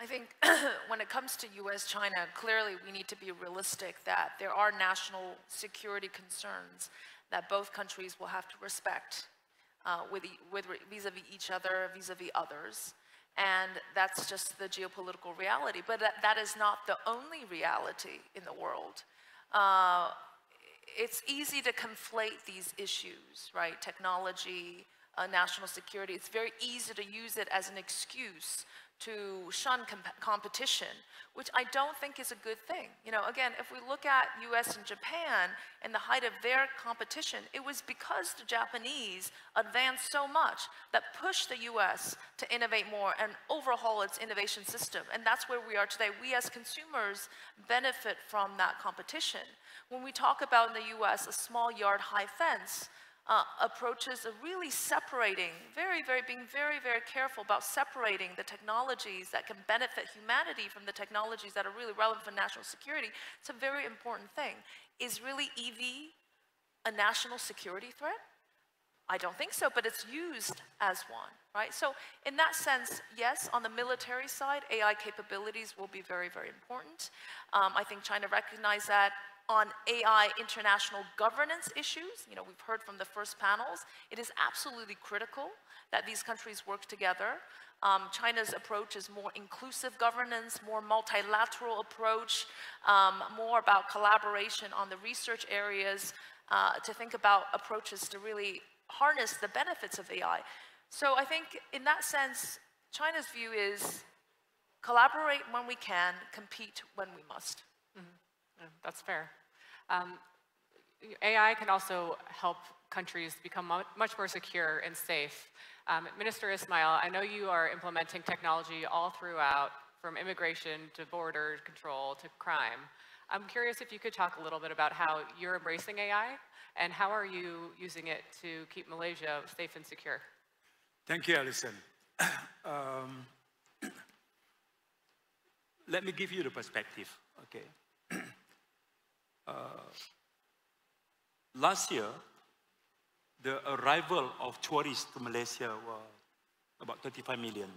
I think when it comes to US-China, clearly we need to be realistic that there are national security concerns that both countries will have to respect vis-a-vis each other, vis-a-vis others. And that's just the geopolitical reality. But that is not the only reality in the world. It's easy to conflate these issues, right? Technology, national security. It's very easy to use it as an excuse to shun competition, which I don't think is a good thing. You know, again, if we look at US and Japan and the height of their competition, it was because the Japanese advanced so much that pushed the US to innovate more and overhaul its innovation system. And that's where we are today. We as consumers benefit from that competition. When we talk about in the US a small yard high fence, approaches of really separating, being very, very careful about separating the technologies that can benefit humanity from the technologies that are really relevant for national security. It's a very important thing. Is really EV a national security threat? I don't think so, but it's used as one, right? So in that sense, yes, on the military side, AI capabilities will be very, very important. I think China recognized that. On AI international governance issues, you know, we've heard from the first panels, it is absolutely critical that these countries work together. China's approach is more inclusive governance, more multilateral approach, more about collaboration on the research areas, to think about approaches to really harness the benefits of AI. So I think in that sense, China's view is collaborate when we can, compete when we must. Mm-hmm. That's fair. AI can also help countries become much more secure and safe. Minister Ismail, I know you are implementing technology all throughout, from immigration to border control to crime. I'm curious if you could talk a little bit about how you're embracing AI and how are you using it to keep Malaysia safe and secure? Thank you, Alison. Let me give you the perspective, okay? Last year, the arrival of tourists to Malaysia were about 35 million.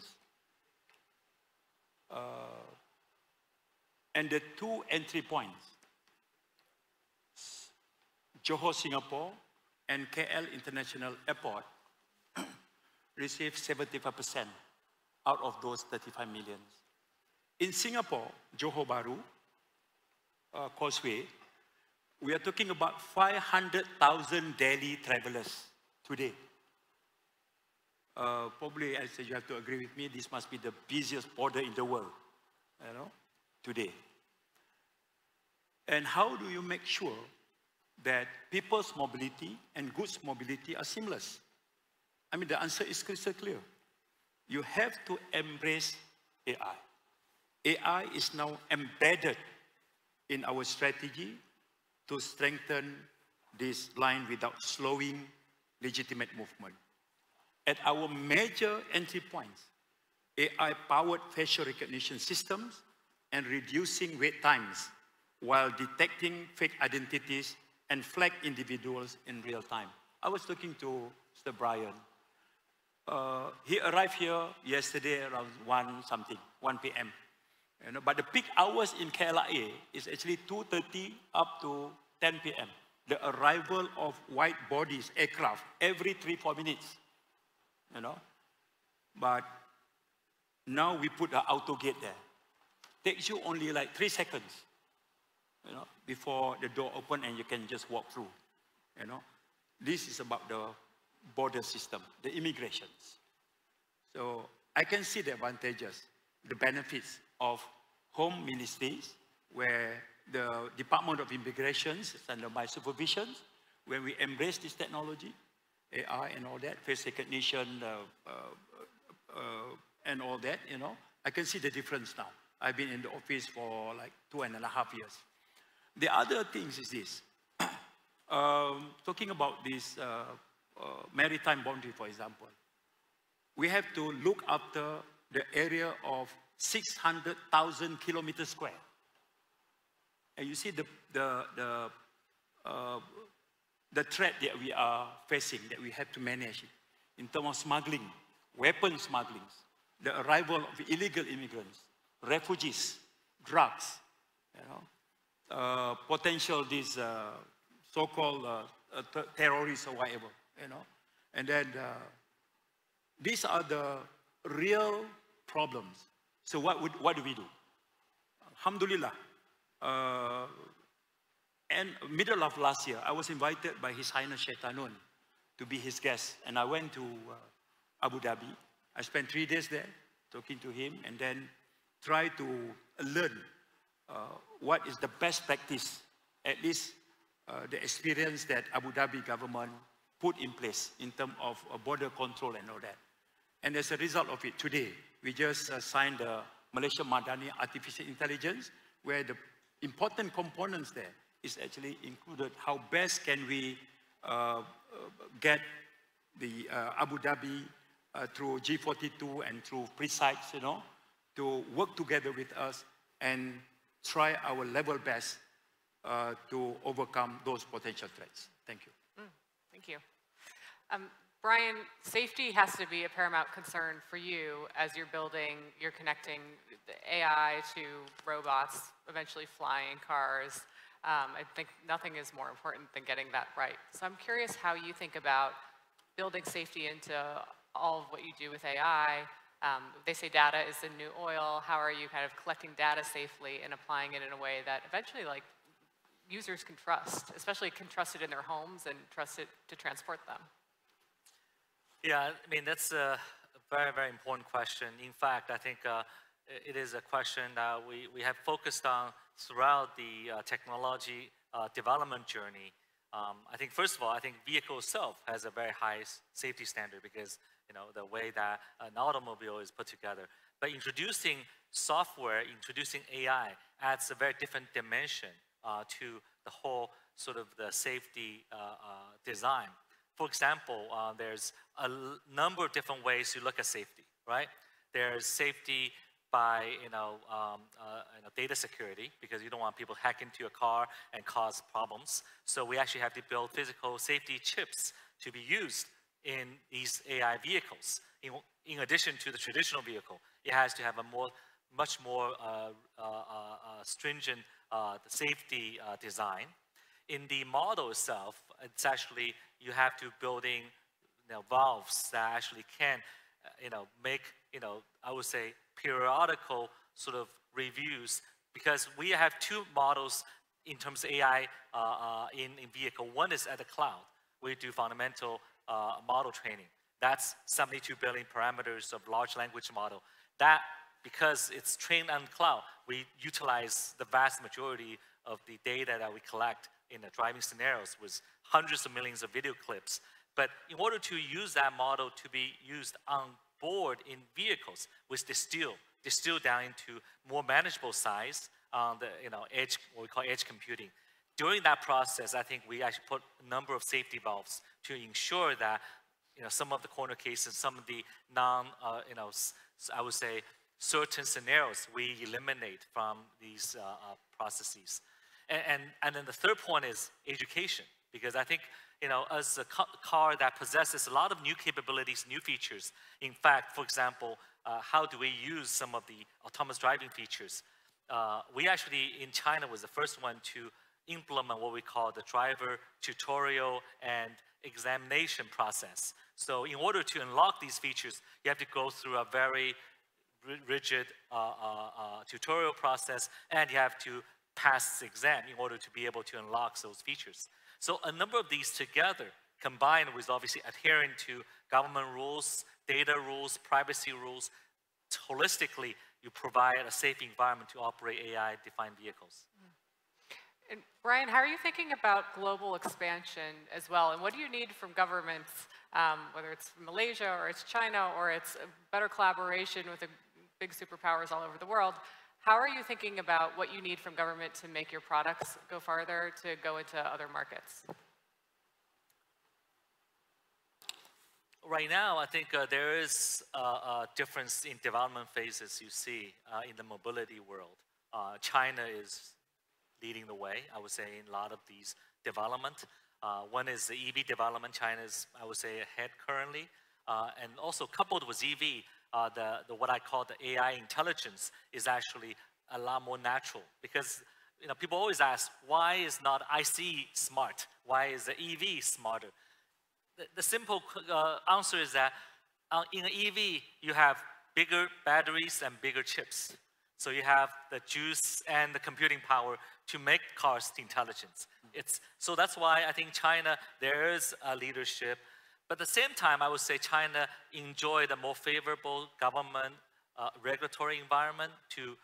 And the two entry points, Johor, Singapore, and KL International Airport, received 75% out of those 35 million. In Singapore, Johor Bahru, Causeway, we are talking about 500,000 daily travelers today. Probably, I say you have to agree with me, this must be the busiest border in the world, you know, today. And how do you make sure that people's mobility and goods mobility are seamless? I mean, the answer is crystal clear. You have to embrace AI. AI is now embedded in our strategy to strengthen this line without slowing legitimate movement. At our major entry points, AI-powered facial recognition systems and reducing wait times while detecting fake identities and flag individuals in real time. I was talking to Mr. Brian. He arrived here yesterday around 1 p.m. You know, but the peak hours in KLIA is actually 2:30 up to 10 p.m. The arrival of white bodies, aircraft, every 3-4 minutes. You know, but now we put the auto gate there. Takes you only like 3 seconds, you know, before the door open and you can just walk through. You know, this is about the border system, the immigrations. So I can see the advantages, the benefits of home ministries, where the Department of Immigration is under my supervision, when we embrace this technology, AI and all that, face recognition and all that, you know, I can see the difference now. I've been in the office for like 2.5 years. The other things is this, talking about this maritime boundary, for example, we have to look after the area of 600,000 kilometers square. And you see the threat that we are facing, that we have to manage in terms of smuggling, weapon smuggling, the arrival of illegal immigrants, refugees, drugs, you know, potential these so-called terrorists or whatever, you know. And then these are the real problems. So what do we do? Alhamdulillah, and middle of last year, I was invited by His Highness Shaitanun to be his guest. And I went to Abu Dhabi. I spent 3 days there talking to him and then try to learn what is the best practice, at least the experience that Abu Dhabi government put in place in terms of border control and all that. And as a result of it, today, we just signed the Malaysia Madani Artificial Intelligence, where the important components there is actually included how best can we get the Abu Dhabi through G42 and through Precise, you know, to work together with us and try our level best to overcome those potential threats. Thank you. Thank you. Brian, safety has to be a paramount concern for you as you're connecting the AI to robots, eventually flying cars. I think nothing is more important than getting that right. So I'm curious how you think about building safety into all of what you do with AI. They say data is the new oil. How are you kind of collecting data safely and applying it in a way that eventually, like, users can trust, especially can trust it in their homes and trust it to transport them? Yeah, I mean, that's a very, very important question. In fact, I think it is a question that we have focused on throughout the technology development journey. I think, first of all, I think vehicle itself has a very high safety standard because, you know, the way that an automobile is put together. But introducing software, introducing AI adds a very different dimension to the whole sort of the safety design. For example, there's a number of different ways to look at safety, right? There's safety by, data security, because you don't want people hacking into your car and cause problems. So we actually have to build physical safety chips to be used in these AI vehicles. In addition to the traditional vehicle, it has to have a much more stringent safety design. In the model itself, it's actually, you have to building valves that actually can make, I would say, periodical sort of reviews, because we have 2 models in terms of AI in vehicle. One is at the cloud. We do fundamental model training. That's 72 billion parameters of large language model. That, because it's trained on cloud, we utilize the vast majority of the data that we collect in the driving scenarios with hundreds of millions of video clips. But in order to use that model to be used on board in vehicles, we distill down into more manageable size on the edge, what we call edge computing. During that process, I think we actually put a number of safety valves to ensure that some of the corner cases, some of the I would say certain scenarios we eliminate from these processes. And then the third point is education, because I think, as a car that possesses a lot of new capabilities, new features. In fact, for example, how do we use some of the autonomous driving features? We actually, in China, was the first one to implement what we call the driver tutorial and examination process. So in order to unlock these features, you have to go through a very rigid tutorial process, and you have to pass the exam in order to be able to unlock those features. So a number of these together, combined with obviously adhering to government rules, data rules, privacy rules, holistically, you provide a safe environment to operate AI-defined vehicles. And Brian, how are you thinking about global expansion as well? And what do you need from governments, whether it's Malaysia or it's China or it's a better collaboration with the big superpowers all over the world? How are you thinking about what you need from government to make your products go farther, to go into other markets? Right now, I think there is a difference in development phases you see in the mobility world. China is leading the way, I would say, in a lot of these development. One is the EV development. China is, I would say, ahead currently. And also coupled with EV, what I call the AI intelligence is actually a lot more natural, because people always ask, why is not IC smart? Why is the EV smarter? The simple answer is that in an EV, you have bigger batteries and bigger chips. So you have the juice and the computing power to make cars intelligent. So that's why I think China, there is a leadership. But at the same time, I would say China enjoyed a more favorable government regulatory environment to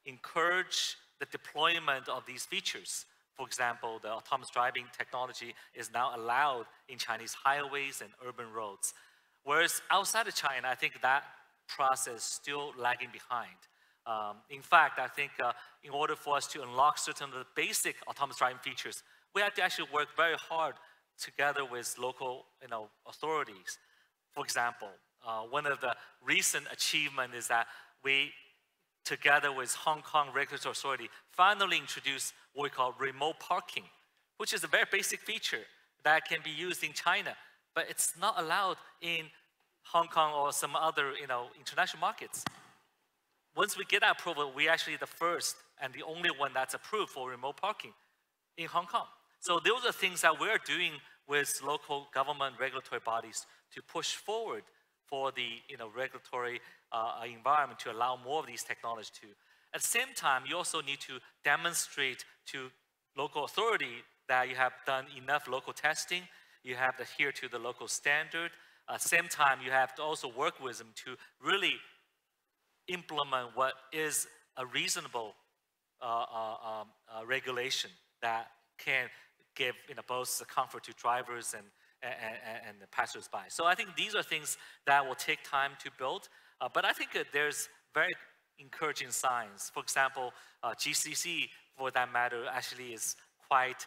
encourage the deployment of these features. For example, the autonomous driving technology is now allowed in Chinese highways and urban roads. Whereas outside of China, I think that process is still lagging behind. In fact, I think in order for us to unlock certain of the basic autonomous driving features, we have to actually work very hard together with local authorities. For example, one of the recent achievements is that we, together with Hong Kong Regulatory Authority, finally introduced what we call remote parking, which is a very basic feature that can be used in China, but it's not allowed in Hong Kong or some other international markets. Once we get that approval, we're actually the first and the only one that's approved for remote parking in Hong Kong. So those are things that we're doing with local government regulatory bodies to push forward for the regulatory environment to allow more of these technologies too. At the same time, you also need to demonstrate to local authority that you have done enough local testing, you have adhered to the local standard. At the same time, you have to also work with them to really implement what is a reasonable regulation that can give both the comfort to drivers and the passers-by. So I think these are things that will take time to build, but I think there's very encouraging signs. For example, GCC, for that matter, actually is quite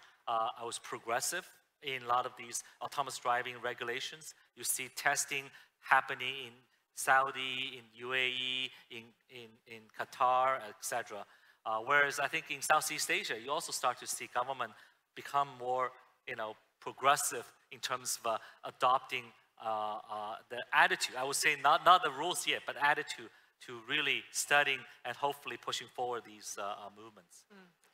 progressive in a lot of these autonomous driving regulations. You see testing happening in Saudi, in UAE, in Qatar, etc. Whereas I think in Southeast Asia, you also start to see government become more, progressive in terms of adopting the attitude. I would say not the rules yet, but attitude to really studying and hopefully pushing forward these movements.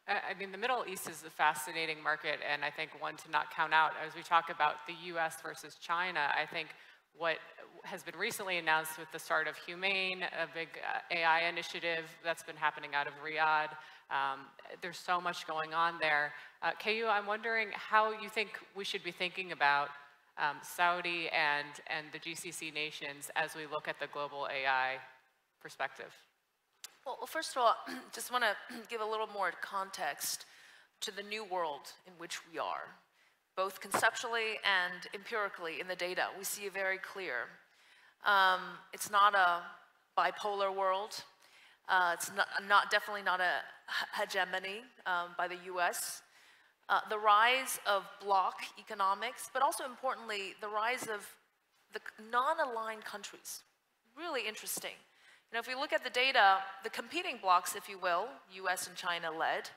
I mean, the Middle East is a fascinating market, and I think one to not count out. As we talk about the US versus China, I think what has been recently announced with the start of Humane, a big AI initiative that's been happening out of Riyadh. There's so much going on there. Keyu, I'm wondering how you think we should be thinking about Saudi and the GCC nations as we look at the global AI perspective. Well, first of all, just want to give a little more context to the new world in which we are, both conceptually and empirically in the data. We see it very clear. It's not a bipolar world. It's definitely not a hegemony by the US. The rise of bloc economics, but also importantly, the rise of the non-aligned countries. Really interesting. If we look at the data, the competing blocs, if you will, US and China led,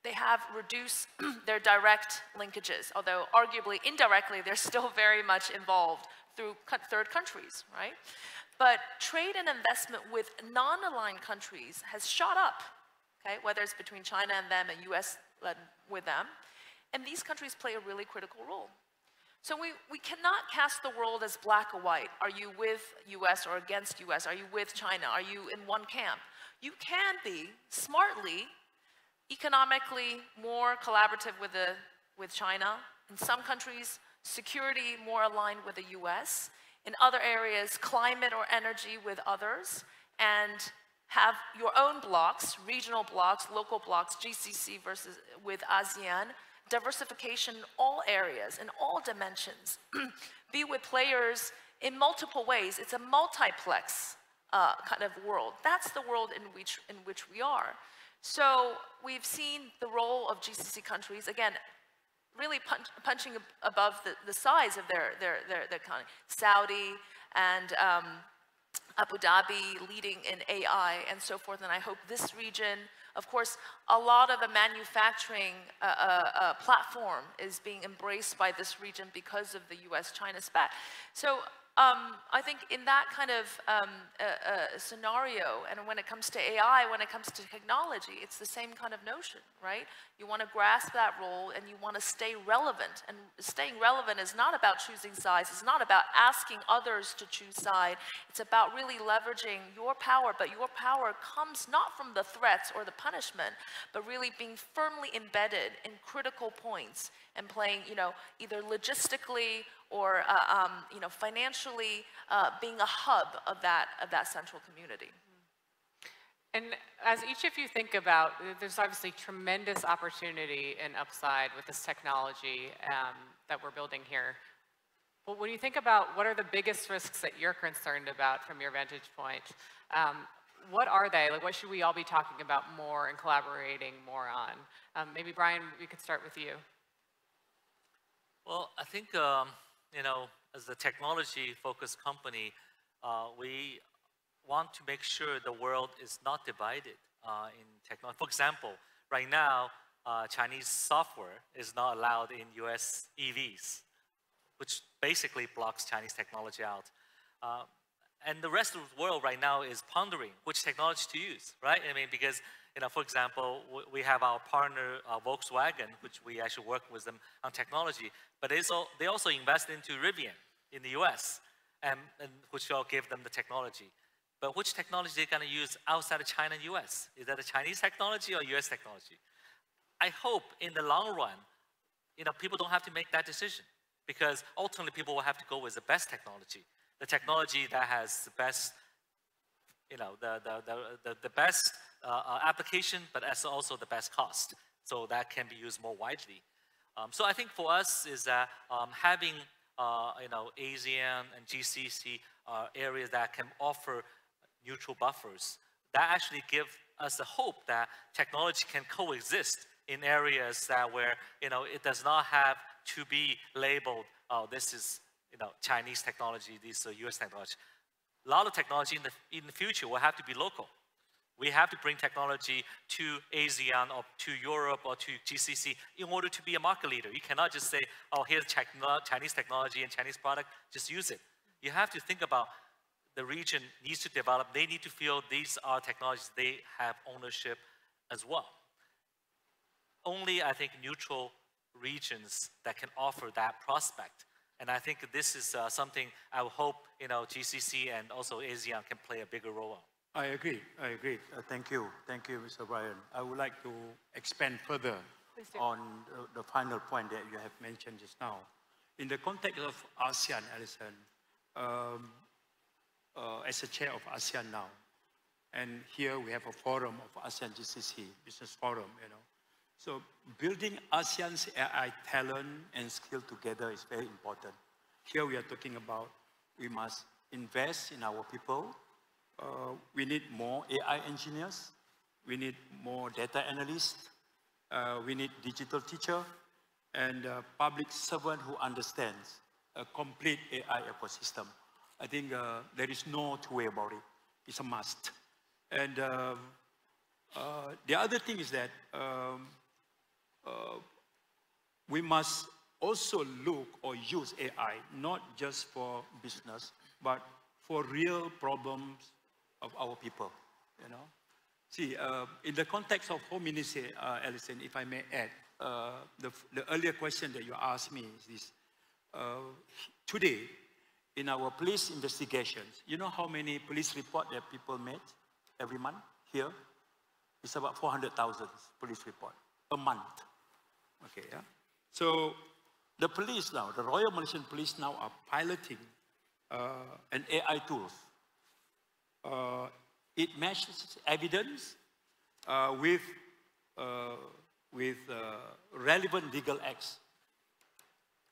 they have reduced their direct linkages, although arguably indirectly they're still very much involved through third countries, right? But trade and investment with non-aligned countries has shot up, okay? Whether it's between China and them and US led with them. And these countries play a really critical role. So we cannot cast the world as black or white. Are you with US or against US? Are you with China? Are you in one camp? You can be smartly, economically more collaborative with China. In some countries, security more aligned with the US. In other areas, climate or energy with others. And have your own blocks, regional blocks, local blocks, GCC versus with ASEAN. Diversification in all areas, in all dimensions. Be with players in multiple ways. It's a multiplex kind of world. That's the world in which we are. So we've seen the role of GCC countries, again, really punching above the size of their economy. Saudi and Abu Dhabi leading in AI and so forth, and I hope this region, of course, a lot of the manufacturing platform is being embraced by this region because of the US-China spat. So I think in that kind of scenario, and when it comes to AI, when it comes to technology, it's the same kind of notion, right? You want to grasp that role and you want to stay relevant. And staying relevant is not about choosing sides. It's not about asking others to choose side. It's about really leveraging your power, but your power comes not from the threats or the punishment, but really being firmly embedded in critical points and playing, either logistically or financially being a hub of that central community. And as each of you think about, there's obviously tremendous opportunity and upside with this technology that we're building here. But when you think about what are the biggest risks that you're concerned about from your vantage point, what are they? Like, what should we all be talking about more and collaborating more on? Maybe Brian, we could start with you. Well, I think, as a technology-focused company, we want to make sure the world is not divided in technology. For example, right now, Chinese software is not allowed in US EVs, which basically blocks Chinese technology out. And the rest of the world right now is pondering which technology to use, right? I mean, because, for example, we have our partner, Volkswagen, which we actually work with them on technology, but they also invest into Rivian in the US, and which will give them the technology. But which technology they're going to use outside of China and US? Is that a Chinese technology or US technology? I hope in the long run, people don't have to make that decision, because ultimately people will have to go with the best technology. The technology that has the best, the best application, but also the best cost, so that can be used more widely. So I think for us is that having ASEAN and GCC areas that can offer neutral buffers, that actually give us the hope that technology can coexist in areas that where it does not have to be labeled, oh, this is Chinese technology, this is US technology. A lot of technology in the future will have to be local. We have to bring technology to ASEAN or to Europe or to GCC in order to be a market leader. You cannot just say, oh, here's Chinese technology and Chinese product, just use it. You have to think about the region needs to develop. They need to feel these are technologies they have ownership as well. Only, I think, neutral regions that can offer that prospect. And I think this is something I hope GCC and also ASEAN can play a bigger role on. I agree. Thank you, Mr. Brian. I would like to expand further on the final point that you have mentioned just now. In the context of ASEAN, Alison, as a chair of ASEAN now, and here we have a forum of ASEAN GCC, business forum, So building ASEAN's AI talent and skill together is very important. Here we are talking about we must invest in our people. We need more AI engineers. We need more data analysts. We need digital teacher and public servant who understands a complete AI ecosystem. I think there is no two way about it. It's a must. And the other thing is that we must also look or use AI, not just for business, but for real problems of our people, See, in the context of Home Ministry, Alison, if I may add, the earlier question that you asked me is this. Today, in our police investigations, you know how many police reports that people make every month here? It's about 400,000 police reports a month. Okay, yeah? So the police now, the Royal Malaysian Police now are piloting an AI tool. It matches evidence with relevant legal acts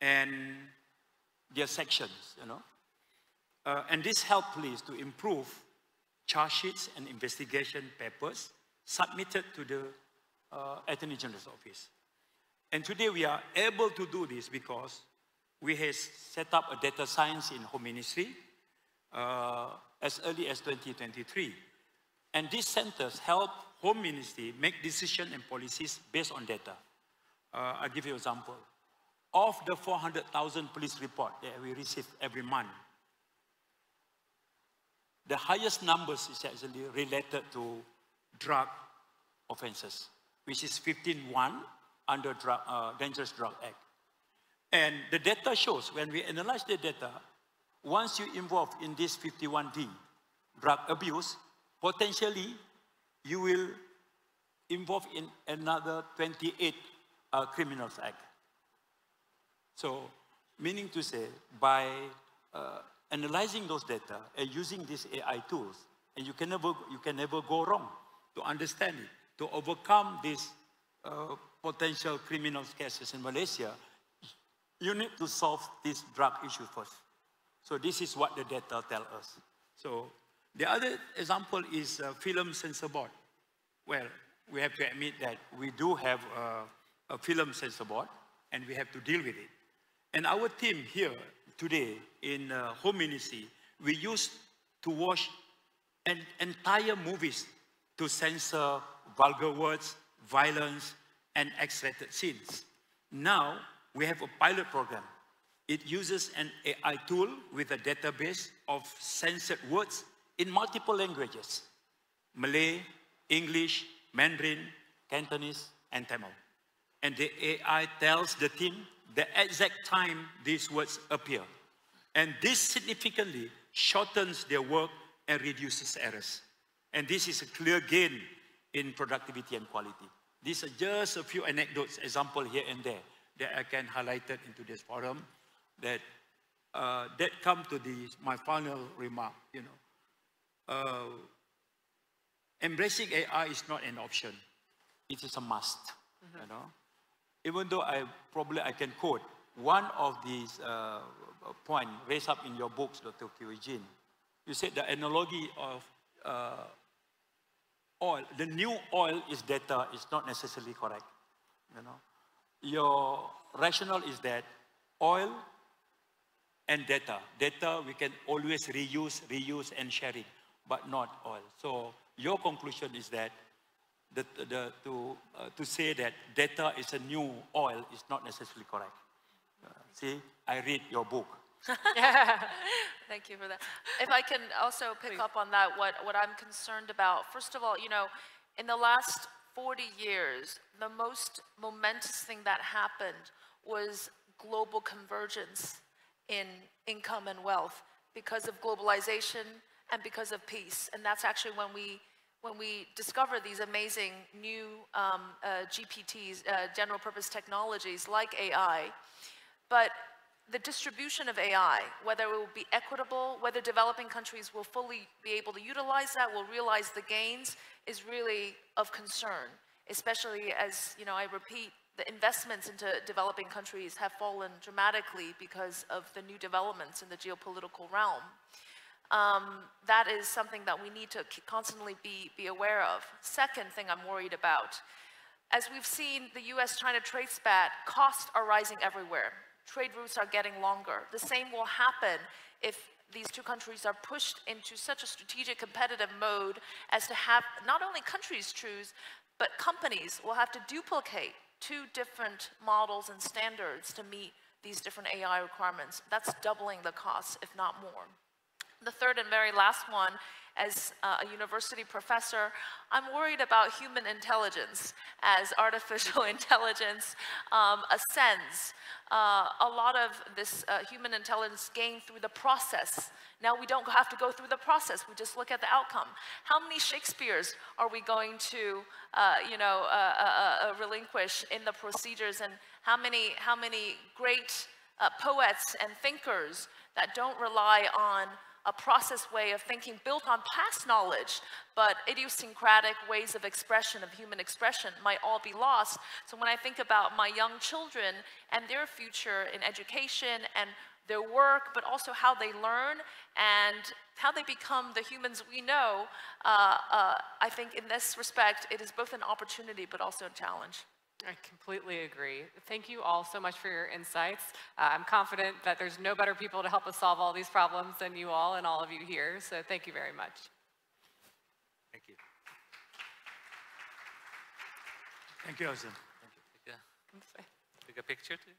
and their sections, And this helps police to improve charge sheets and investigation papers submitted to the Attorney General's office. And today we are able to do this because we have set up a data science in Home Ministry as early as 2023. And these centers help Home Ministry make decisions and policies based on data. I'll give you an example. Of the 400,000 police reports that we receive every month, the highest numbers is actually related to drug offenses, which is 15.1 under Dangerous Drug Act. And the data shows, when we analyze the data, once you involve in this 51D, drug abuse, potentially you will involve in another 28 criminals act. So, meaning to say, by analyzing those data and using these AI tools, and you can never go wrong to understand it, to overcome these potential criminal cases in Malaysia, you need to solve this drug issue first. So this is what the data tell us. So the other example is film censor board. Well, we have to admit that we do have a film censor board, and we have to deal with it. And our team here today in Home Ministry, we used to watch entire movies to censor vulgar words, violence, and X-rated scenes. Now, we have a pilot program. It uses an AI tool with a database of censored words in multiple languages: Malay, English, Mandarin, Cantonese, and Tamil. And the AI tells the team the exact time these words appear. And this significantly shortens their work and reduces errors. And this is a clear gain in productivity and quality. These are just a few anecdotes, example here and there, that I can highlight into this forum, that come to my final remark. Embracing AI is not an option; it is a must. Even though I can quote one of these points raised up in your books, Dr. Keyu. You said the analogy of oil, the new oil is data, is not necessarily correct. Your rationale is that oil and data we can always reuse and share it, but not oil. So your conclusion is that to say that data is a new oil is not necessarily correct. See, I read your book. Thank you for that. If I can also pick up on that, what I'm concerned about, first of all, in the last 40 years, the most momentous thing that happened was global convergence in income and wealth because of globalization and because of peace. And that's actually when we discover these amazing new GPTs, general purpose technologies like AI. But the distribution of AI, whether it will be equitable, whether developing countries will fully be able to utilize that, will realize the gains, is really of concern, especially as, I repeat, the investments into developing countries have fallen dramatically because of the new developments in the geopolitical realm. That is something that we need to constantly be aware of. Second thing I'm worried about, as we've seen the US-China trade spat, costs are rising everywhere. Trade routes are getting longer. The same will happen if these two countries are pushed into such a strategic competitive mode as to have not only countries choose, but companies will have to duplicate two different models and standards to meet these different AI requirements. That's doubling the costs, if not more. The third and very last one, as a university professor, I'm worried about human intelligence as artificial intelligence ascends. A lot of this human intelligence gained through the process. Now we don't have to go through the process, we just look at the outcome. How many Shakespeares are we going to relinquish in the procedures, and how many great poets and thinkers that don't rely on a process way of thinking built on past knowledge, but idiosyncratic ways of expression, of human expression, might all be lost. So when I think about my young children and their future in education and their work, but also how they learn and how they become the humans we know, I think in this respect, it is both an opportunity but also a challenge. I completely agree. Thank you all so much for your insights. I'm confident that there's no better people to help us solve all these problems than you all and all of you here, so thank you very much. Thank you. Thank you, Alison. Thank you. Take a picture too.